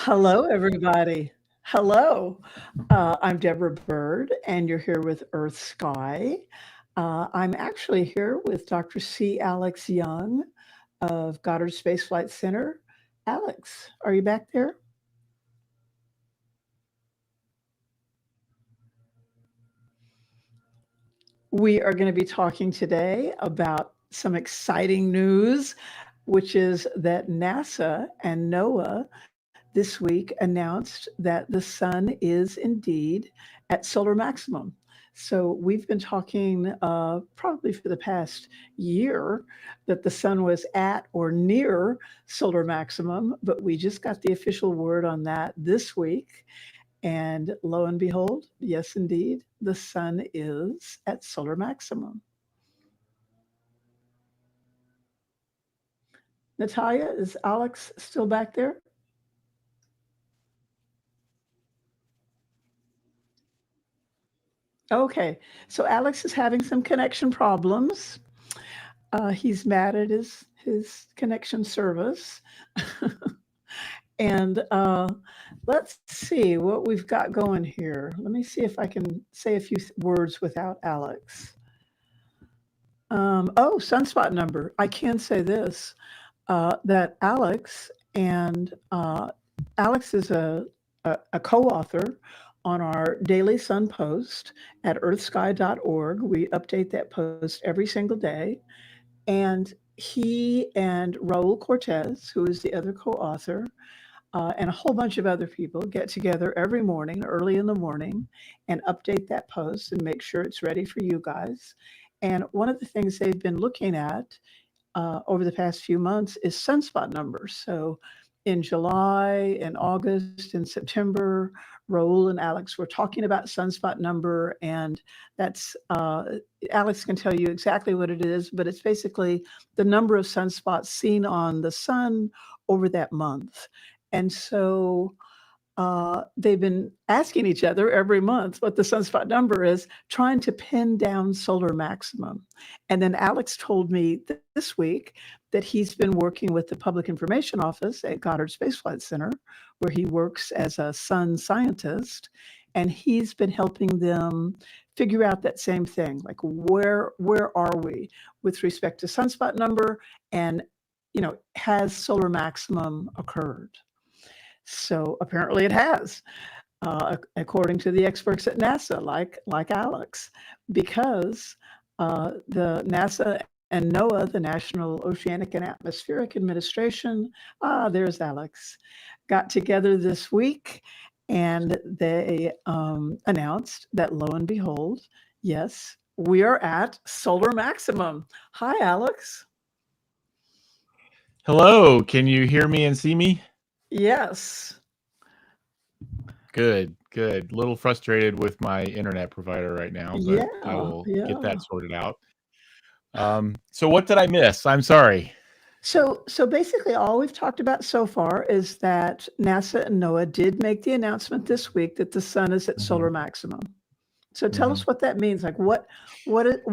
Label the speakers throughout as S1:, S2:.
S1: Hello, everybody. Hello. I'm Deborah Byrd, and you're here with EarthSky. I'm actually here with Dr. C. Alex Young of Goddard Space Flight Center. Alex, are you back there? We are going to be talking today about some exciting news, which is that NASA and NOAA this week announced that the sun is indeed at solar maximum. So we've been talking probably for the past year that the sun was at or near solar maximum, but we just got the official word on that this week. And lo and behold, yes, indeed, the sun is at solar maximum. Natalia, is Alex still back there? Okay, so Alex is having some connection problems. He's mad at his connection service. And let's see what we've got going here. Let me see if I can say a few words without Alex. Oh, sunspot number. I can say this, that Alex is a co-author on our daily sun post at earthsky.org. We update that post every single day. And he and Raul Cortez, who is the other co-author, and a whole bunch of other people get together every morning, early in the morning, and update that post and make sure it's ready for you guys. And one of the things they've been looking at over the past few months is sunspot numbers. So in July and August and September, Raul and Alex were talking about sunspot number, and that's Alex can tell you exactly what it is, but it's basically the number of sunspots seen on the sun over that month. And so they've been asking each other every month what the sunspot number is, trying to pin down solar maximum. And then Alex told me this week that he's been working with the Public Information Office at Goddard Space Flight Center, where he works as a sun scientist, and he's been helping them figure out that same thing, like where are we with respect to sunspot number, and has solar maximum occurred? So apparently it has, according to the experts at NASA, like Alex, because the NASA and NOAA, the National Oceanic and Atmospheric Administration, there's Alex, got together this week, and they announced that, lo and behold, yes, we are at solar maximum. Hi, Alex.
S2: Hello, can you hear me and see me?
S1: Yes.
S2: Good. A little frustrated with my internet provider right now, but I will get that sorted out. So what did I miss? I'm sorry.
S1: So basically all we've talked about so far is that NASA and NOAA did make the announcement this week that the sun is at solar maximum. So tell us what that means. Like what is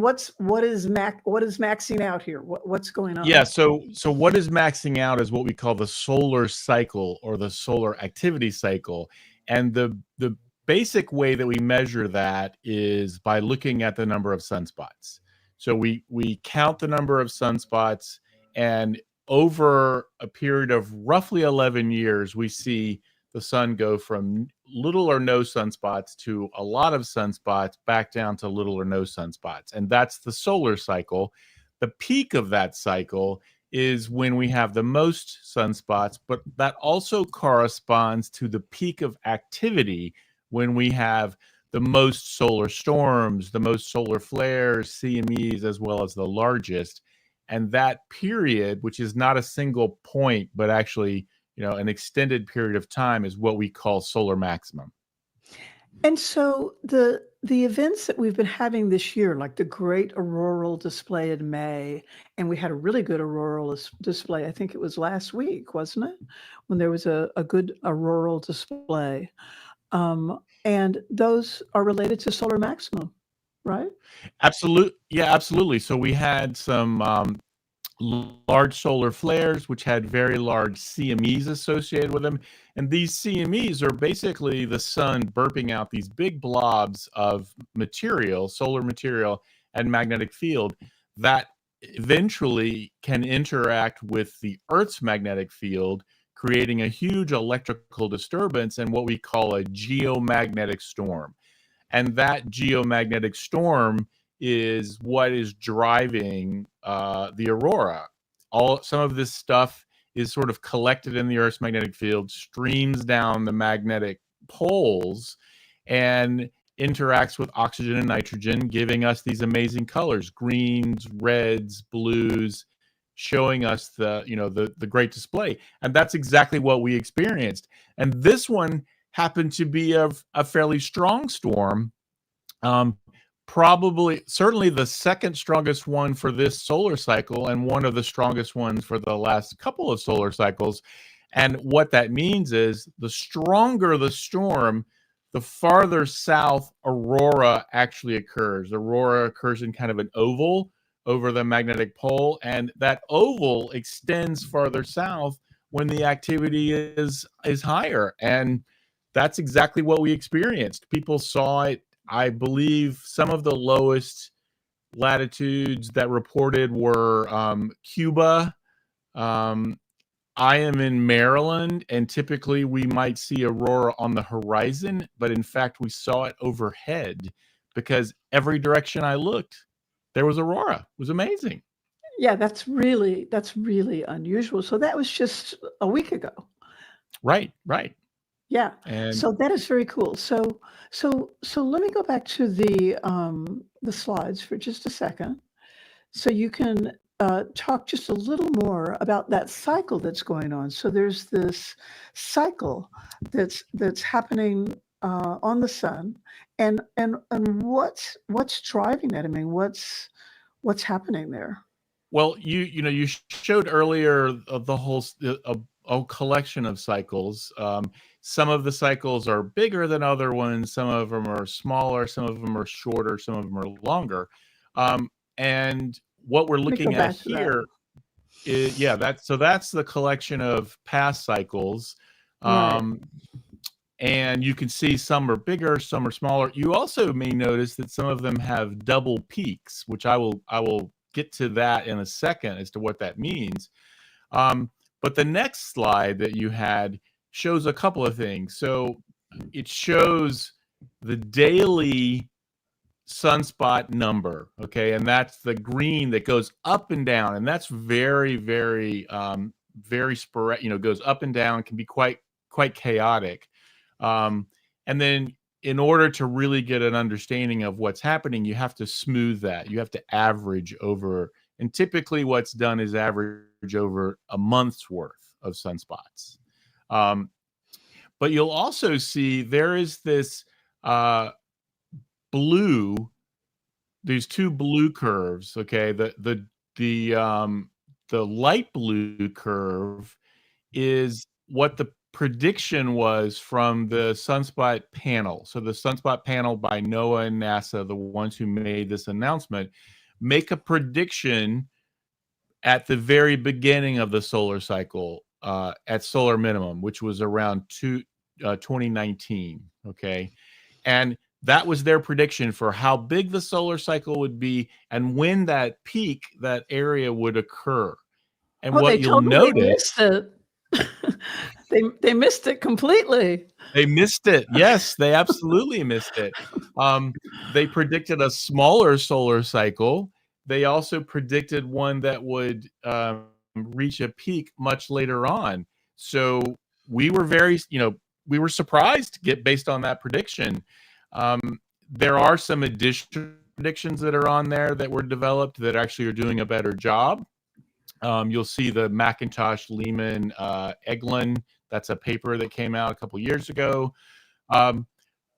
S1: maxing out here? What's going on?
S2: Yeah, so what is maxing out is what we call the solar cycle or the solar activity cycle. And the basic way that we measure that is by looking at the number of sunspots. So we count the number of sunspots, and over a period of roughly 11 years, we see the sun go from little or no sunspots to a lot of sunspots back down to little or no sunspots. And that's the solar cycle. The peak of that cycle is when we have the most sunspots, but that also corresponds to the peak of activity when we have the most solar storms, the most solar flares, CMEs, as well as the largest. And that period, which is not a single point, but actually an extended period of time, is what we call solar maximum.
S1: And so the events that we've been having this year, like the great auroral display in May, and we had a really good auroral display, I think it was last week, wasn't it? When there was a good auroral display. And those are related to solar maximum, right?
S2: Absolutely. Yeah, absolutely. So we had some large solar flares, which had very large CMEs associated with them. And these CMEs are basically the sun burping out these big blobs of material, solar material, and magnetic field that eventually can interact with the Earth's magnetic field, creating a huge electrical disturbance and what we call a geomagnetic storm. And that geomagnetic storm is what is driving the aurora. Some of this stuff is sort of collected in the Earth's magnetic field, streams down the magnetic poles, and interacts with oxygen and nitrogen, giving us these amazing colors: greens, reds, blues, showing us the great display. And that's exactly what we experienced. And this one happened to be a fairly strong storm. Certainly the second strongest one for this solar cycle, and one of the strongest ones for the last couple of solar cycles. And what that means is the stronger the storm, the farther south aurora actually occurs. Aurora occurs in kind of an oval over the magnetic pole, and that oval extends farther south when the activity is higher. And that's exactly what we experienced. People saw it. I believe some of the lowest latitudes that reported were Cuba. I am in Maryland, and typically we might see aurora on the horizon, but in fact we saw it overhead, because every direction I looked, there was aurora. It was amazing.
S1: Yeah, that's really unusual. So that was just a week ago.
S2: Right.
S1: Yeah.
S2: And
S1: So that is very cool. So let me go back to the slides for just a second, so you can talk just a little more about that cycle that's going on. So there's this cycle that's happening on the sun, and what's driving that? I mean, what's happening there?
S2: well, you showed earlier of the whole a collection of cycles. Some of the cycles are bigger than other ones. Some of them are smaller. Some of them are shorter. Some of them are longer. And what we're
S1: Let me go
S2: looking at
S1: back to that.
S2: here is, yeah, that's the collection of past cycles.
S1: Right.
S2: And you can see some are bigger, some are smaller. You also may notice that some of them have double peaks, which I will get to that in a second as to what that means. But the next slide that you had shows a couple of things. So it shows the daily sunspot number, okay, and that's the green that goes up and down, and that's very, very sporadic. Goes up and down, can be quite chaotic. And then in order to really get an understanding of what's happening, you have to smooth that. You have to average over, and typically what's done is average over a month's worth of sunspots. But you'll also see there is this these two blue curves. Okay, the light blue curve is what the prediction was from the sunspot panel. So the sunspot panel by NOAA and NASA, the ones who made this announcement, make a prediction at the very beginning of the solar cycle, at solar minimum, which was around 2019. Okay, and that was their prediction for how big the solar cycle would be and when that peak, that area would occur. And
S1: Oh,
S2: what
S1: they
S2: you'll
S1: totally
S2: notice,
S1: missed it. They missed it completely.
S2: they missed it. Yes, they absolutely missed it. They predicted a smaller solar cycle. They also predicted one that would reach a peak much later on. So we were we were surprised to get based on that prediction. There are some additional predictions that are on there that were developed that actually are doing a better job. You'll see the McIntosh, Lehman, Eglin. That's a paper that came out a couple years ago.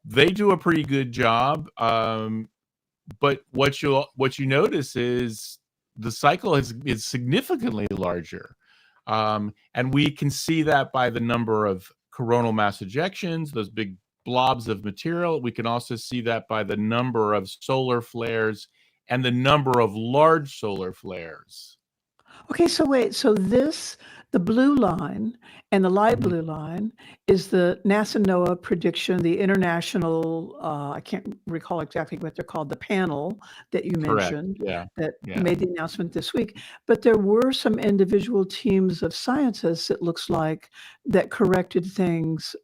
S2: They do a pretty good job. But what you notice is the cycle is significantly larger. And we can see that by the number of coronal mass ejections, those big blobs of material. We can also see that by the number of solar flares and the number of large solar flares.
S1: Okay, so wait, so the blue line and the light
S2: Mhm.
S1: blue line is the NASA NOAA prediction, the international, I can't recall exactly what they're called, the panel that you
S2: Correct.
S1: mentioned
S2: Yeah.
S1: that
S2: Yeah.
S1: made the announcement this week. But there were some individual teams of scientists, it looks like, that corrected things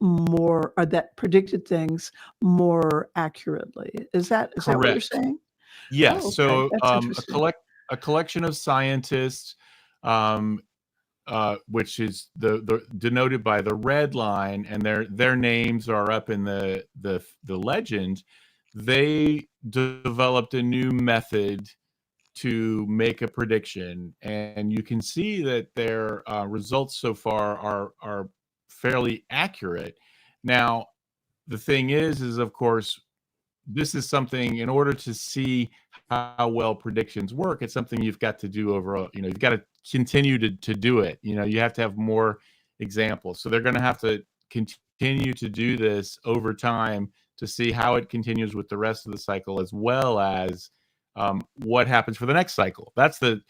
S1: more, or that predicted things more accurately. Is that what you're
S2: Correct.
S1: saying?
S2: Yes.
S1: Oh, okay,
S2: So,
S1: that's interesting.
S2: a collection of scientists, um, which is the denoted by the red line, and their names are up in the legend. They developed a new method to make a prediction, and you can see that their results so far are fairly accurate. Now, the thing is of course this is something in order to see how well predictions work, it's something you've got to do over you've got to continue to do it. You have to have more examples. So they're going to have to continue to do this over time to see how it continues with the rest of the cycle, as well as what happens for the next cycle. That's the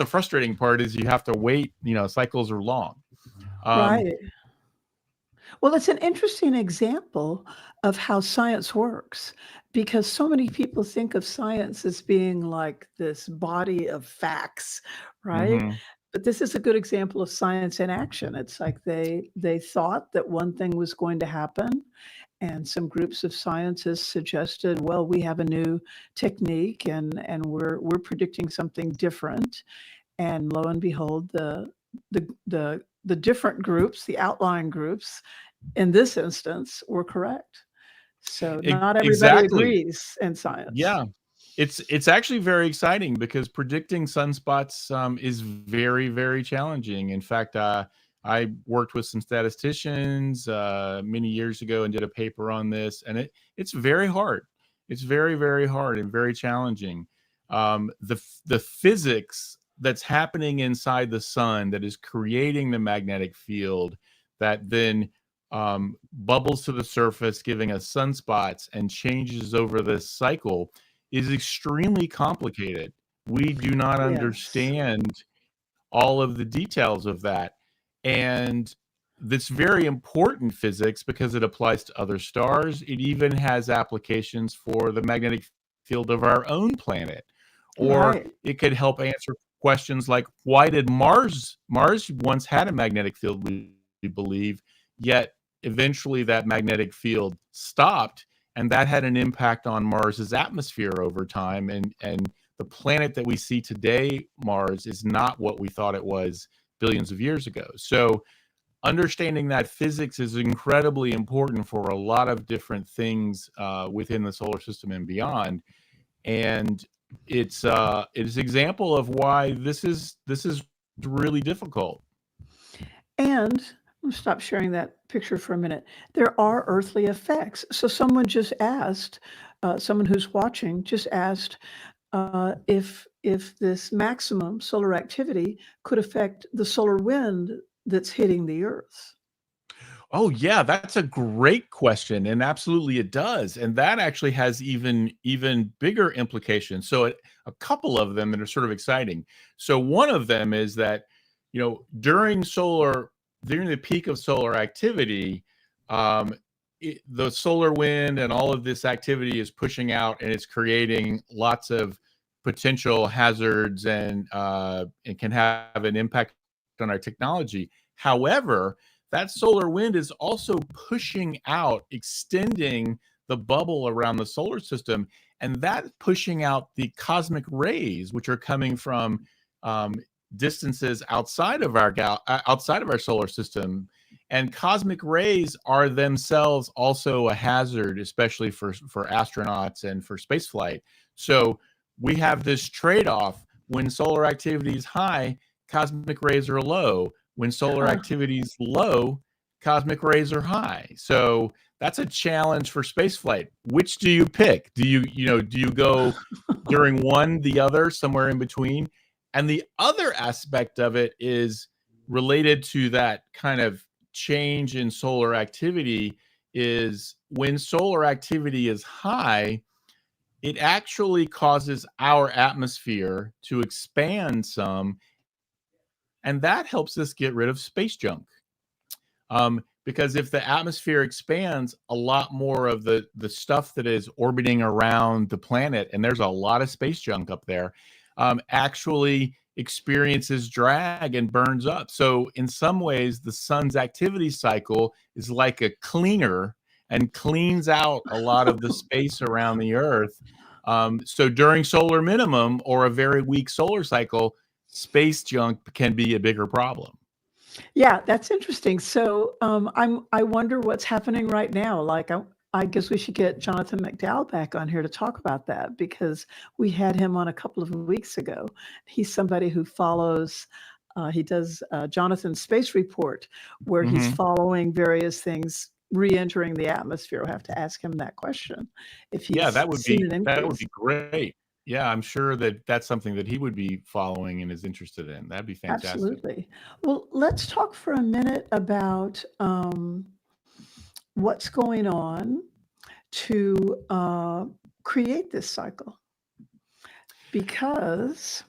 S2: frustrating part, is you have to wait. Cycles are long. Um,
S1: Right. Well, it's an interesting example of how science works because so many people think of science as being like this body of facts, right?
S2: mhm.
S1: But this is a good example of science in action. It's like they thought that one thing was going to happen, and some groups of scientists suggested, well, we have a new technique and we're predicting something different. And lo and behold, the different groups, the outlying groups, in this instance, were correct. So not everybody
S2: Exactly.
S1: agrees in science.
S2: Yeah. It's actually very exciting because predicting sunspots is very, very challenging. In fact, I worked with some statisticians many years ago and did a paper on this, and it's very hard. It's very, very hard and very challenging. The physics that's happening inside the sun that is creating the magnetic field that then bubbles to the surface, giving us sunspots and changes over this cycle is extremely complicated. We do not
S1: Yes.
S2: understand all of the details of that. And this very important physics because it applies to other stars. It even has applications for the magnetic field of our own planet. Or
S1: Right.
S2: it could help answer questions like, why did Mars once had a magnetic field, we believe, yet eventually that magnetic field stopped, and that had an impact on Mars's atmosphere over time, and the planet that we see today, Mars, is not what we thought it was billions of years ago. So understanding that physics is incredibly important for a lot of different things within the solar system and beyond. And it's an example of why this is really difficult.
S1: And I'm stop sharing that picture for a minute. There are earthly effects. So someone just asked, someone who's watching just asked if this maximum solar activity could affect the solar wind that's hitting the Earth.
S2: Oh, yeah, that's a great question, and absolutely it does, and that actually has even bigger implications. So, a couple of them that are sort of exciting. So, one of them is that, during the peak of solar activity, um, the solar wind and all of this activity is pushing out, and it's creating lots of potential hazards, and it can have an impact on our technology. However, that solar wind is also pushing out, extending the bubble around the solar system, and that's pushing out the cosmic rays, which are coming from um, distances outside of our solar system. And cosmic rays are themselves also a hazard, especially for astronauts and for spaceflight. So we have this trade-off: when solar activity is high, cosmic rays are low. When solar
S1: Huh.
S2: activity is low, cosmic rays are high. So that's a challenge for spaceflight. Which do you pick? Do you go during one, the other, somewhere in between? And the other aspect of it is related to that kind of change in solar activity, is when solar activity is high, it actually causes our atmosphere to expand some, and that helps us get rid of space junk. Because if the atmosphere expands, a lot more of the stuff that is orbiting around the planet, and there's a lot of space junk up there, actually experiences drag and burns up. So in some ways, the sun's activity cycle is like a cleaner and cleans out a lot of the space around the Earth. So during solar minimum or a very weak solar cycle, space junk can be a bigger problem.
S1: Yeah, that's interesting. So I wonder what's happening right now. Like I guess we should get Jonathan McDowell back on here to talk about that, because we had him on a couple of weeks ago. He's somebody who follows. He does Jonathan's Space Report, where he's following various things re-entering the atmosphere. We'll have to ask him that question if he's
S2: Yeah, that would
S1: seen an
S2: be
S1: increase.
S2: great. Yeah, I'm sure that that's something that he would be following and is interested in. That'd be fantastic.
S1: Absolutely. Well, let's talk for a minute about what's going on to create this cycle, because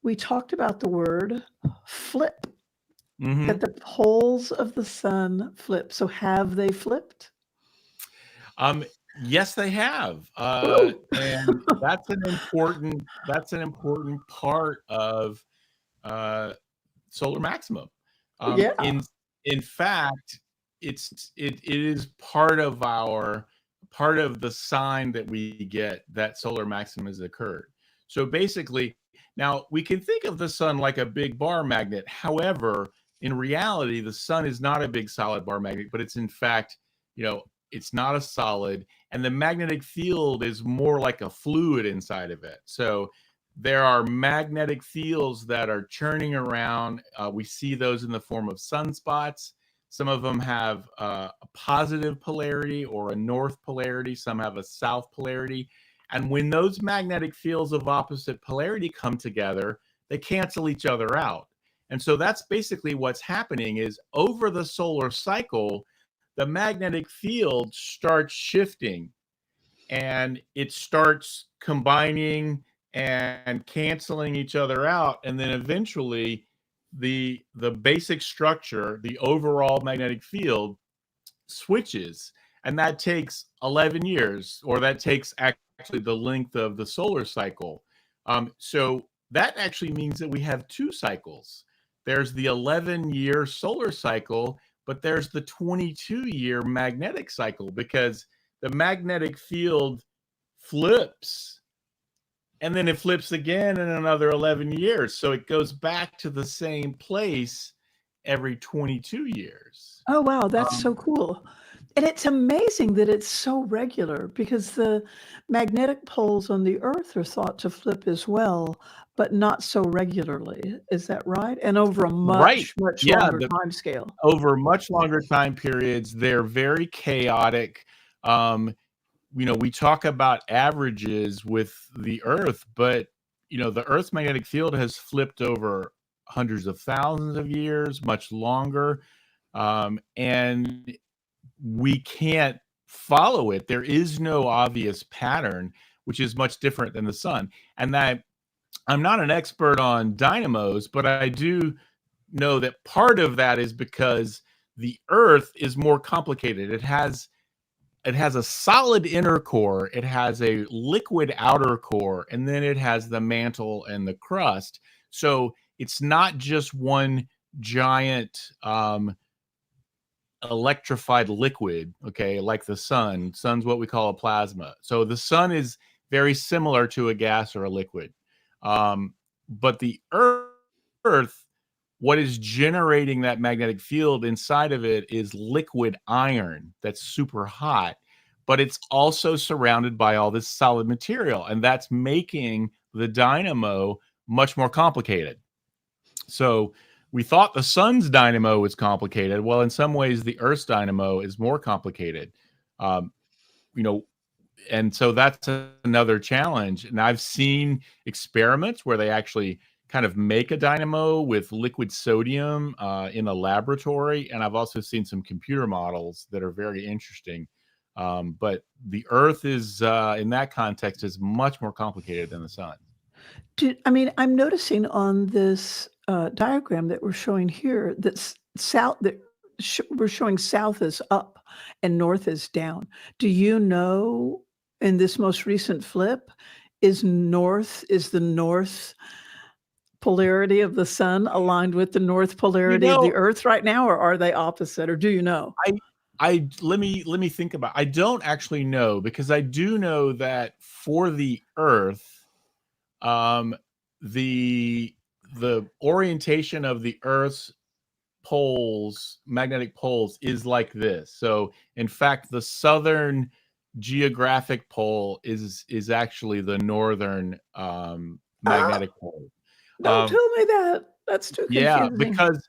S1: we talked about the word flip, that the poles of the sun flip. So have they flipped?
S2: Yes, they have, and that's an important part of solar maximum.
S1: Yeah.
S2: In fact, it is part of the sign that we get that solar maximum has occurred. So basically, now we can think of the sun like a big bar magnet. However, in reality, the sun is not a big solid bar magnet, but it's in fact, it's not a solid, and the magnetic field is more like a fluid inside of it. So there are magnetic fields that are churning around. We see those in the form of sunspots. Some of them have a positive polarity or a north polarity. Some have a south polarity. And when those magnetic fields of opposite polarity come together, they cancel each other out. And so that's basically what's happening is over the solar cycle, the magnetic field starts shifting and it starts combining and canceling each other out. And then eventually the basic structure, the overall magnetic field switches. And that takes 11 years, or that takes actually the length of the solar cycle. So that actually means that we have two cycles. There's the 11-year solar cycle, but there's the 22-year magnetic cycle, because the magnetic field flips and then it flips again in another 11 years. So it goes back to the same place every 22 years.
S1: Oh, wow. That's so cool. And it's amazing that it's so regular, because the magnetic poles on the Earth are thought to flip as well, but not so regularly. Is that right? And over a
S2: Right.
S1: much
S2: Yeah.
S1: longer time scale.
S2: Over much longer time periods, they're very chaotic. We talk about averages with the Earth, but the Earth's magnetic field has flipped over hundreds of thousands of years, much longer, and we can't follow it. There is no obvious pattern, which is much different than the sun. And that I'm not an expert on dynamos, but I do know that part of that is because the Earth is more complicated. It has a solid inner core, it has a liquid outer core, and then it has the mantle and the crust. So it's not just one giant electrified liquid, okay, like the sun. Sun's what we call a plasma. So the sun is very similar to a gas or a liquid. But the Earth, what is generating that magnetic field inside of it is liquid iron that's super hot, but it's also surrounded by all this solid material, and that's making the dynamo much more complicated. So we thought the sun's dynamo was complicated. Well, in some ways, the Earth's dynamo is more complicated. And so that's another challenge. And I've seen experiments where they actually kind of make a dynamo with liquid sodium in a laboratory. And I've also seen some computer models that are very interesting. But the Earth is, in that context, is much more complicated than the sun.
S1: I mean, I'm noticing on this diagram that we're showing here that we're showing south is up and north is down. Do you know in this most recent flip, is the north polarity of the sun aligned with the north
S2: You
S1: polarity of the
S2: know,
S1: earth right now, or are they opposite, or do you know?
S2: let me think about. I don't actually know, because I do know that for the Earth, um, the orientation of the Earth's poles, magnetic poles, is like this. So, in fact, the southern geographic pole is actually the northern
S1: Ah,
S2: magnetic pole.
S1: don't
S2: Um,
S1: tell me that. That's too
S2: yeah,
S1: confusing.
S2: because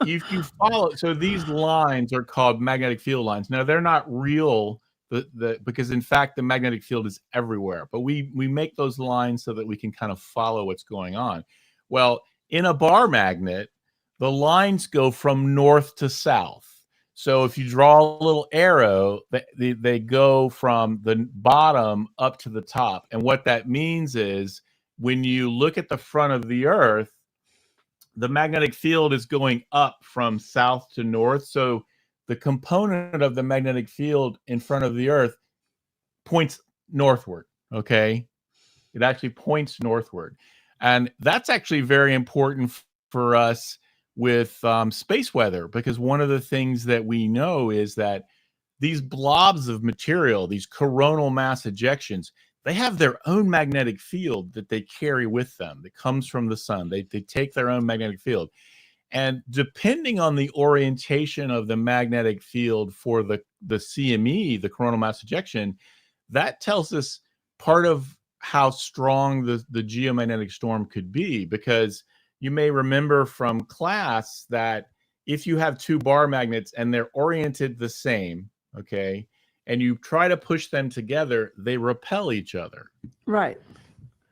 S2: if you follow, so these lines are called magnetic field lines. Now they're not real, because in fact the magnetic field is everywhere, but we make those lines so that we can kind of follow what's going on. Well, in a bar magnet, the lines go from north to south. So if you draw a little arrow, they go from the bottom up to the top. And what that means is, when you look at the front of the Earth, the magnetic field is going up from south to north. So the component of the magnetic field in front of the Earth points northward. Okay. It actually points northward. And that's actually very important for us with space weather, because one of the things that we know is that these blobs of material, these coronal mass ejections, they have their own magnetic field that they carry with them that comes from the sun. They take their own magnetic field. And depending on the orientation of the magnetic field for the CME, the coronal mass ejection, that tells us part of how strong the geomagnetic storm could be. Because you may remember from class that if you have two bar magnets and they're oriented the same, okay, and you try to push them together, they repel each other.
S1: Right.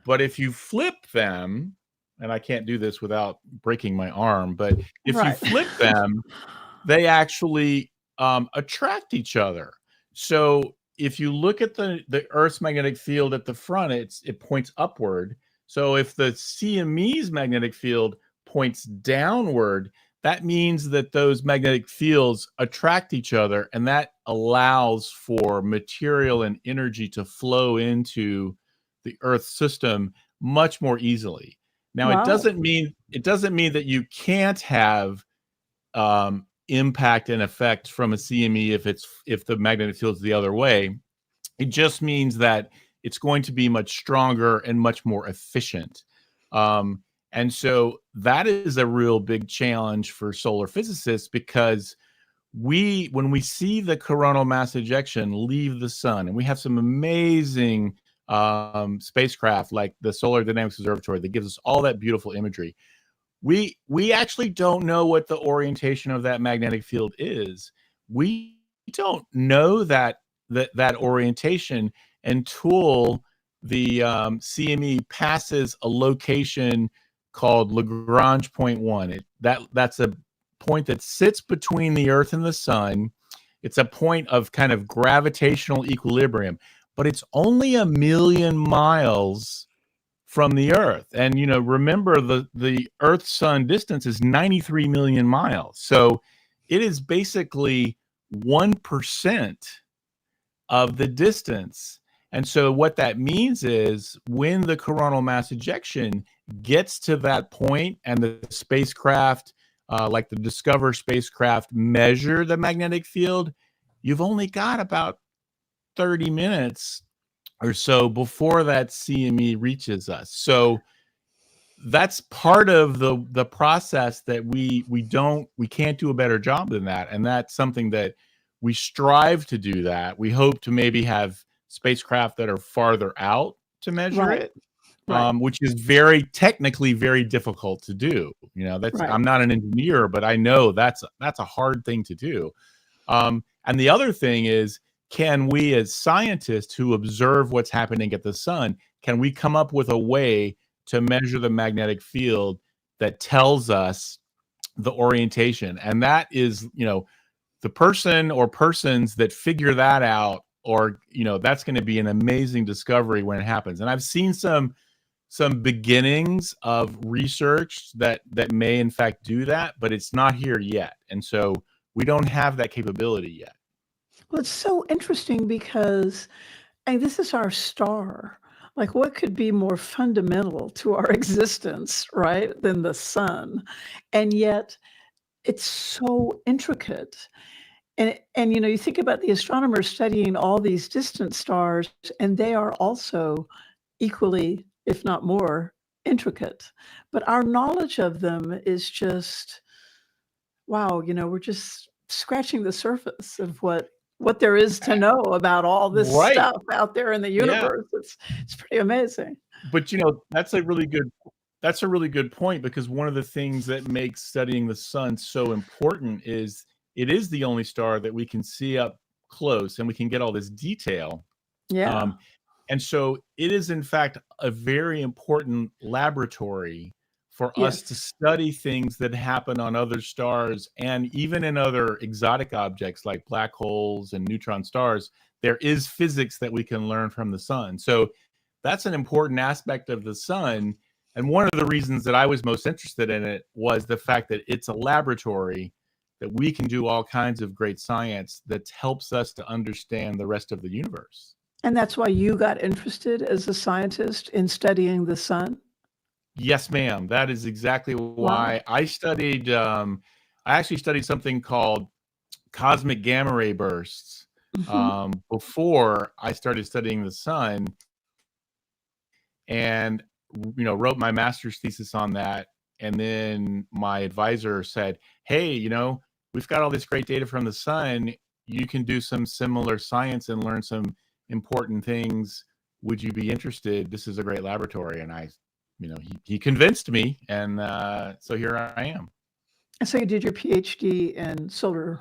S2: But if you flip them, and I can't do this without breaking my arm, but if you
S1: Right.
S2: flip them, they actually attract each other. So if you look at the Earth's magnetic field at the front, it points upward. So if the CME's magnetic field points downward, that means that those magnetic fields attract each other, and that allows for material and energy to flow into the Earth system much more easily. Now,
S1: Wow.
S2: it doesn't mean that you can't have impact and effect from a CME if the magnetic field's the other way. It just means that it's going to be much stronger and much more efficient. And so that is a real big challenge for solar physicists, because when we see the coronal mass ejection leave the sun, and we have some amazing spacecraft like the Solar Dynamics Observatory that gives us all that beautiful imagery, we actually don't know what the orientation of that magnetic field is. We don't know that orientation until the CME passes a location called Lagrange point one. That's a point that sits between the Earth and the sun. It's a point of kind of gravitational equilibrium, but it's only 1,000,000 miles from the Earth. And remember, the Earth Sun distance is 93 million miles. So it is basically 1% of the distance. And so what that means is, when the coronal mass ejection gets to that point and the spacecraft, like the Discover spacecraft, measure the magnetic field, you've only got about 30 minutes or so before that CME reaches us. So that's part of the process that we can't do a better job than that. And that's something that we strive to do. That we hope to maybe have spacecraft that are farther out to measure
S1: Right.
S2: it,
S1: Right.
S2: which is very technically very difficult to do.
S1: Right.
S2: I'm not an engineer, but I know that's a hard thing to do. And the other thing is, can we as scientists who observe what's happening at the sun, can we come up with a way to measure the magnetic field that tells us the orientation? And that is, the person or persons that figure that out, or that's going to be an amazing discovery when it happens. And I've seen some some beginnings of research that may in fact do that, but it's not here yet. And so we don't have that capability yet.
S1: Well, it's so interesting because this is our star. Like, what could be more fundamental to our existence, right, than the sun? And yet it's so intricate. And you think about the astronomers studying all these distant stars, and they are also equally, if not more, intricate. But our knowledge of them is just, wow, we're just scratching the surface of what there is to know about all this
S2: Right.
S1: stuff out there in the
S2: Yeah.
S1: universe. It's pretty amazing.
S2: But that's a really good point, because one of the things that makes studying the sun so important is it is the only star that we can see up close and we can get all this detail.
S1: Yeah.
S2: And so it is in fact a very important laboratory for us to
S1: Yes.
S2: study things that happen on other stars, and even in other exotic objects like black holes and neutron stars. There is physics that we can learn from the sun. So that's an important aspect of the sun. And one of the reasons that I was most interested in it was the fact that it's a laboratory that we can do all kinds of great science that helps us to understand the rest of the universe.
S1: And that's why you got interested as a scientist in studying the sun?
S2: Yes, ma'am. That is exactly why
S1: Wow.
S2: I studied. I actually studied something called cosmic gamma ray bursts
S1: Mhm.
S2: before I started studying the sun, and wrote my master's thesis on that. And then my advisor said, "Hey, we've got all this great data from the sun. You can do some similar science and learn some important things. Would you be interested? This is a great laboratory." And he convinced me, and so here I am.
S1: And so you did your PhD in solar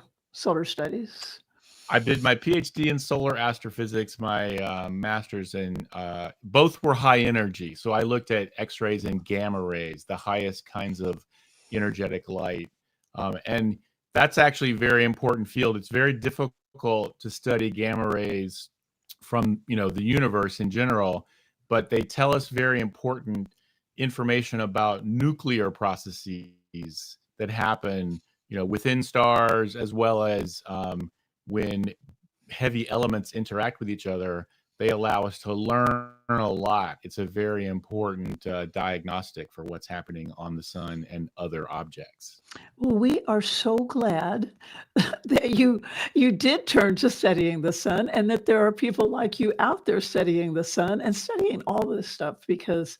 S1: studies?
S2: I did my PhD in solar astrophysics, my master's in both were high energy. So I looked at X-rays and gamma rays, the highest kinds of energetic light. And that's actually a very important field. It's very difficult to study gamma rays from the universe in general, but they tell us very important information about nuclear processes that happen within stars, as well as when heavy elements interact with each other. They allow us to learn a lot. It's a very important diagnostic for what's happening on the sun and other objects.
S1: Well, we are so glad that you did turn to studying the sun, and that there are people like you out there studying the sun and studying all this stuff, because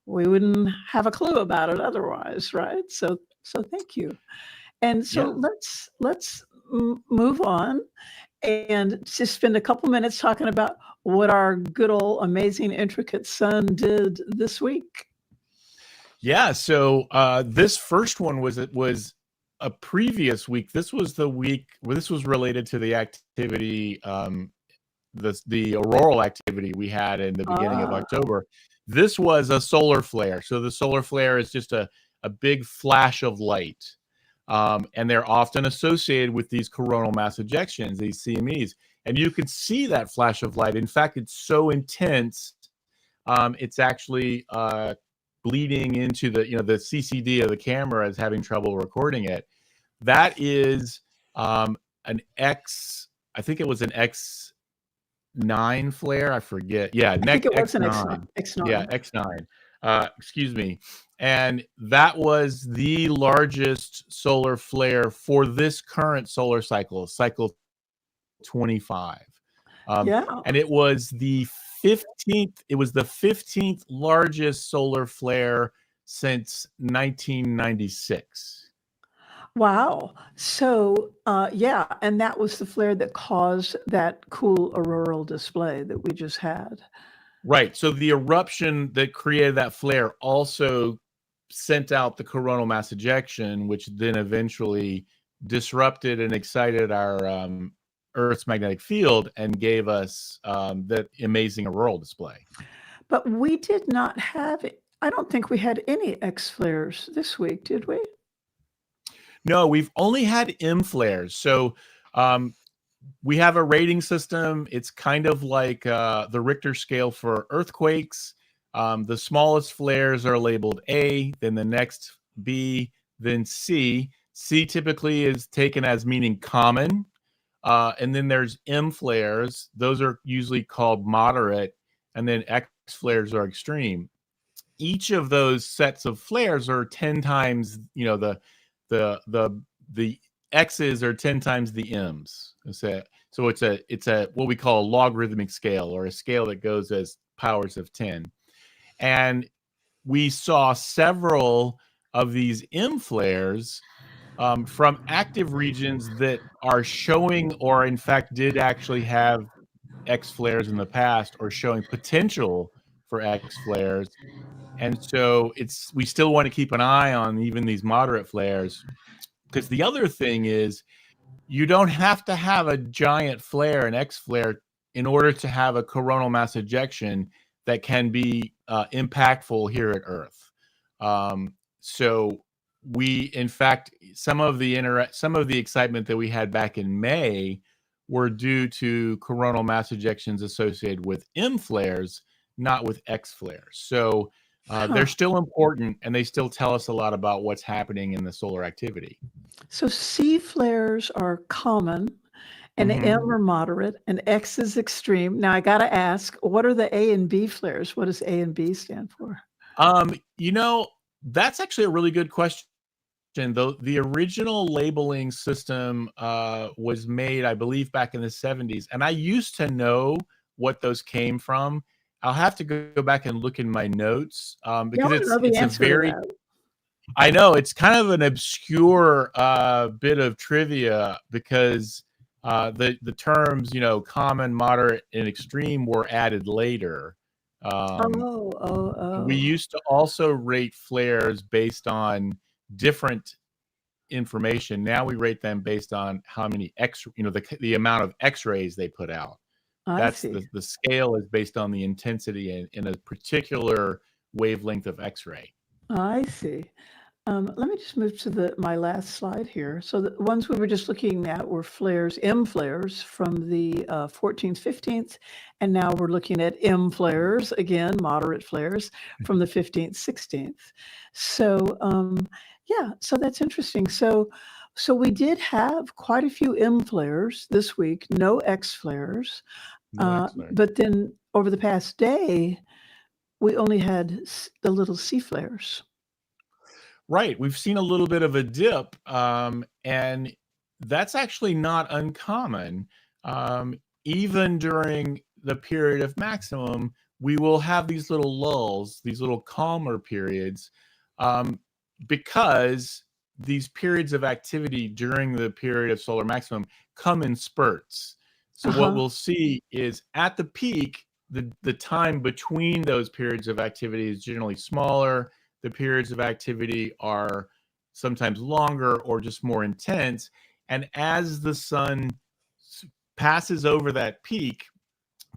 S1: we wouldn't have a clue about it otherwise, right? So thank you. And so
S2: Yeah.
S1: let's move on and just spend a couple minutes talking about what our good old amazing intricate sun did this week.
S2: Yeah. So this first one was a previous week. This was the week where this was related to the activity, the auroral activity we had in the beginning of October. This was a solar flare. So the solar flare is just a big flash of light. And they're often associated with these coronal mass ejections, these CMEs. And you could see that flash of light. In fact, it's so intense, it's actually bleeding into the CCD of the camera is having trouble recording it. That is an I think it was an X9 flare. I forget. Yeah,
S1: I think it was an
S2: X9.
S1: X9.
S2: Yeah, X9. Excuse me. And that was the largest solar flare for this current solar cycle, cycle 25.
S1: Yeah.
S2: And it was the 15th. It was the 15th largest solar flare since 1996.
S1: Wow. So, yeah, and that was the flare that caused that cool auroral display that we just had.
S2: Right. So the eruption that created that flare also sent out the coronal mass ejection, which then eventually disrupted and excited our Earth's magnetic field and gave us that amazing auroral display.
S1: But we did not have it. I don't think we had any X flares this week, did we?
S2: No, we've only had M flares. So we have a rating system. It's kind of like the Richter scale for earthquakes. The smallest flares are labeled A, then the next B, then C. C typically is taken as meaning common. And then there's M flares. Those are usually called moderate. And then X flares are extreme. Each of those sets of flares are 10 times, the X's are 10 times the M's. So it's a what we call a logarithmic scale, or a scale that goes as powers of 10. And we saw several of these M flares from active regions that are showing, or in fact did actually have X flares in the past, or showing potential for X flares. And so we still want to keep an eye on even these moderate flares, because the other thing is, you don't have to have a giant flare, an X flare, in order to have a coronal mass ejection that can be impactful here at Earth. So we, in fact, some of the excitement that we had back in May were due to coronal mass ejections associated with M flares, not with X flares. So they're still important, and they still tell us a lot about what's happening in the solar activity.
S1: So C flares are common, and M are moderate, and X is extreme. Now I got to ask, what are the A and B flares? What does A and B stand for?
S2: That's actually a really good question. The original labeling system was made, I believe, back in the 70s, and I used to know what those came from. I'll have to go back and look in my notes because it's a very, I know it's kind of an obscure bit of trivia, because the terms, common, moderate, and extreme were added later. We used to also rate flares based on different information. Now we rate them based on how many the amount of X-rays they put out. That's the scale is based on the intensity in a particular wavelength of X-ray.
S1: I see. Let me just move to my last slide here. So the ones we were just looking at were flares, M flares from the 14th, 15th, and now we're looking at M flares, again, moderate flares from the 15th, 16th. So yeah, so that's interesting. So we did have quite a few M flares this week, no X flares. But then over the past day, we only had the little C flares.
S2: Right. We've seen a little bit of a dip, and that's actually not uncommon. Even during the period of maximum, we will have these little lulls, these little calmer periods, because these periods of activity during the period of solar maximum come in spurts. So what we'll see is, at the peak, the time between those periods of activity is generally smaller. The periods of activity are sometimes longer or just more intense. And as the sun passes over that peak,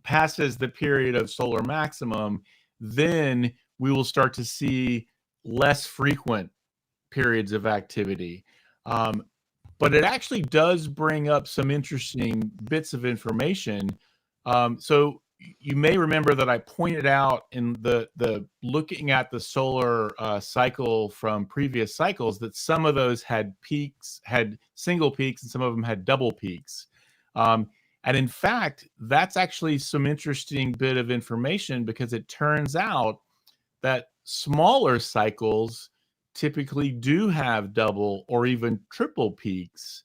S2: passes the period of solar maximum, then we will start to see less frequent periods of activity. But it actually does bring up some interesting bits of information. So you may remember that I pointed out in the looking at the solar cycle from previous cycles, that some of those had single peaks, and some of them had double peaks. And in fact, that's actually some interesting bit of information, because it turns out that smaller cycles typically do have double or even triple peaks.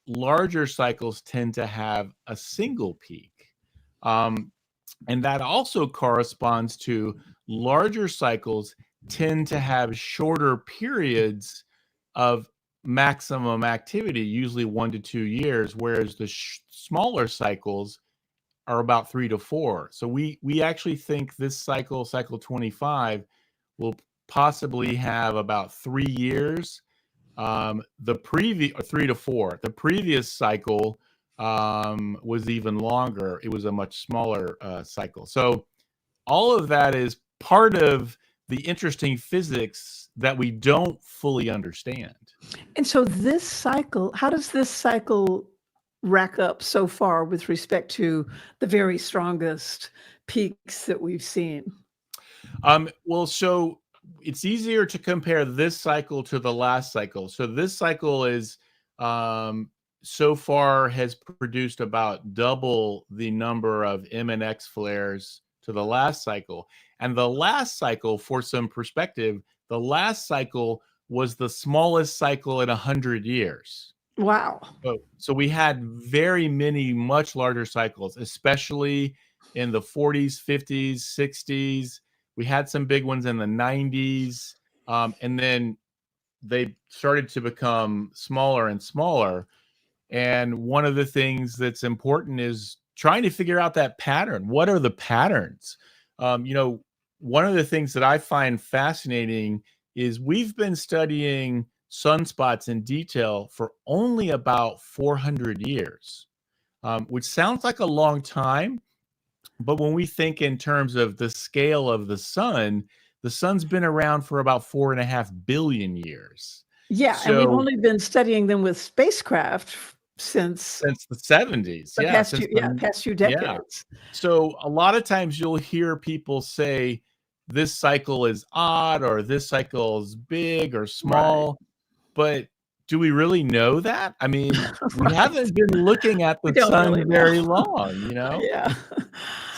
S2: Larger cycles tend to have a single peak. And that also corresponds to larger cycles tend to have shorter periods of maximum activity, usually 1 to 2 years, whereas the smaller cycles are about 3 to 4. So we actually think this cycle 25, will possibly have about 3 years. The previous 3 to 4. The previous cycle was even longer. It was a much smaller cycle. So all of that is part of the interesting physics that we don't fully understand.
S1: And so this cycle, how does this cycle rack up so far with respect to the very strongest peaks that we've seen?
S2: Well, so it's easier to compare this cycle to the last cycle. So this cycle is so far has produced about double the number of M and X flares to the last cycle. And the last cycle, for some perspective, the last cycle was the smallest cycle in 100 years.
S1: Wow.
S2: So we had very many much larger cycles, especially in the 40s, 50s, 60s. We had some big ones in the 90s. And then they started to become smaller and smaller. And one of the things that's important is trying to figure out that pattern. What are the patterns? One of the things that I find fascinating is we've been studying sunspots in detail for only about 400 years, which sounds like a long time. But when we think in terms of the scale of the sun's been around for about 4.5 billion years.
S1: Yeah, and we've only been studying them with spacecraft since
S2: the 70s.
S1: Past few decades.
S2: Yeah. So a lot of times you'll hear people say this cycle is odd or this cycle is big or small. Right. But do we really know that? I mean, we haven't been looking at the sun really very long,
S1: Yeah.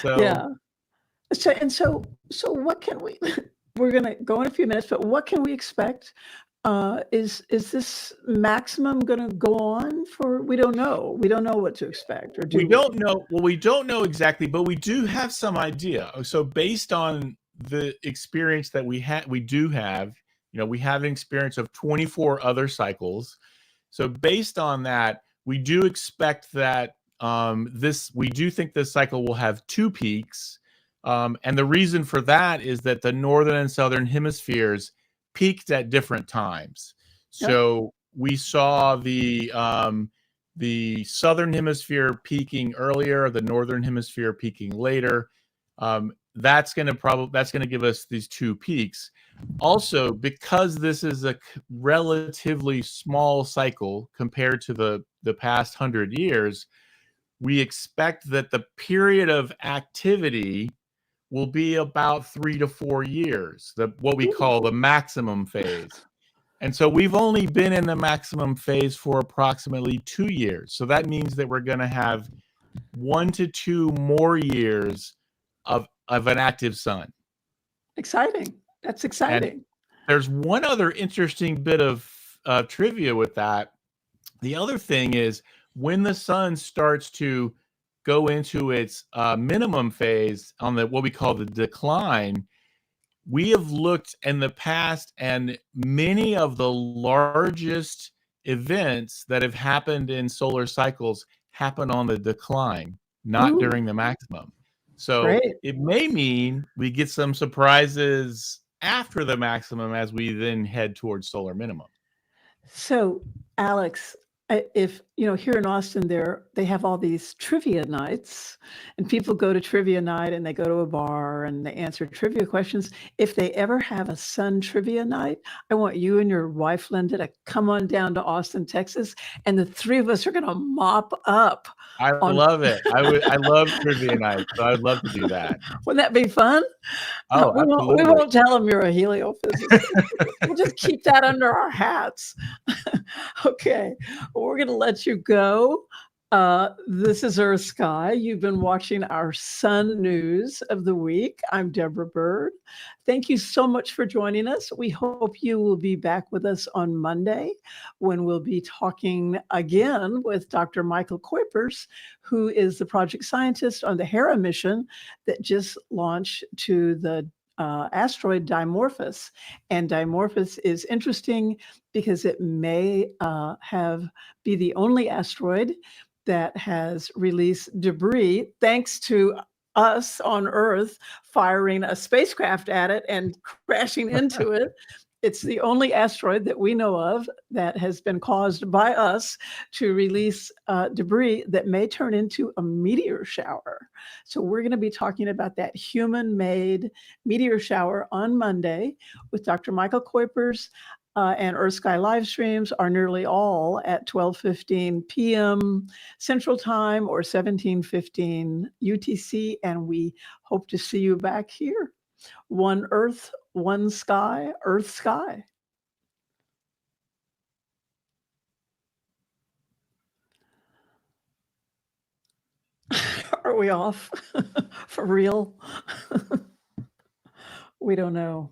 S2: So
S1: yeah. So what can we're going to go in a few minutes, but what can we expect? Is this maximum going to go on for? We don't know. We don't know what to expect, or do we?
S2: Don't know. Well, we don't know exactly, but we do have some idea. So based on the experience that we have, we have an experience of 24 other cycles. So based on that, we do expect that we do think this cycle will have 2 peaks. And the reason for that is that the northern and southern hemispheres peaked at different times. So we saw the southern hemisphere peaking earlier, the northern hemisphere peaking later. That's going to give us these 2 peaks. Also, because this is a relatively small cycle compared to the past 100 years, we expect that the period of activity will be about 3 to 4 years, what we call the maximum phase. And so we've only been in the maximum phase for approximately 2 years. So that means that we're going to have 1 to 2 more years of an active sun.
S1: Exciting. That's exciting.
S2: And there's one other interesting bit of trivia with that. The other thing is when the sun starts to go into its minimum phase on what we call the decline, we have looked in the past, and many of the largest events that have happened in solar cycles happen on the decline, not during the maximum. So Great. It may mean we get some surprises after the maximum as we then head towards solar minimum.
S1: So, Alex, if here in Austin, they have all these trivia nights, and people go to trivia night and they go to a bar and they answer trivia questions. If they ever have a sun trivia night, I want you and your wife Linda to come on down to Austin, Texas, and the 3 of us are going to mop up.
S2: I love it. I love trivia night, so I'd love to do that.
S1: Wouldn't that be fun?
S2: Oh,
S1: we won't tell them you're a heliophysicist. We'll just keep that under our hats. Okay, we're going to let you go. This is EarthSky. You've been watching our sun news of the week. I'm Deborah Byrd. Thank you so much for joining us. We hope you will be back with us on Monday when we'll be talking again with Dr. Michael Kuipers, who is the project scientist on the Hera mission that just launched to the asteroid Dimorphos. And Dimorphos is interesting because it may be the only asteroid that has released debris thanks to us on Earth firing a spacecraft at it and crashing into it. It's the only asteroid that we know of that has been caused by us to release debris that may turn into a meteor shower. So we're going to be talking about that human-made meteor shower on Monday with Dr. Michael Kuipers. And EarthSky live streams are nearly all at 12:15 p.m. Central Time or 17:15 UTC, and we hope to see you back here. One Earth, one sky, EarthSky. Are we off for real? We don't know.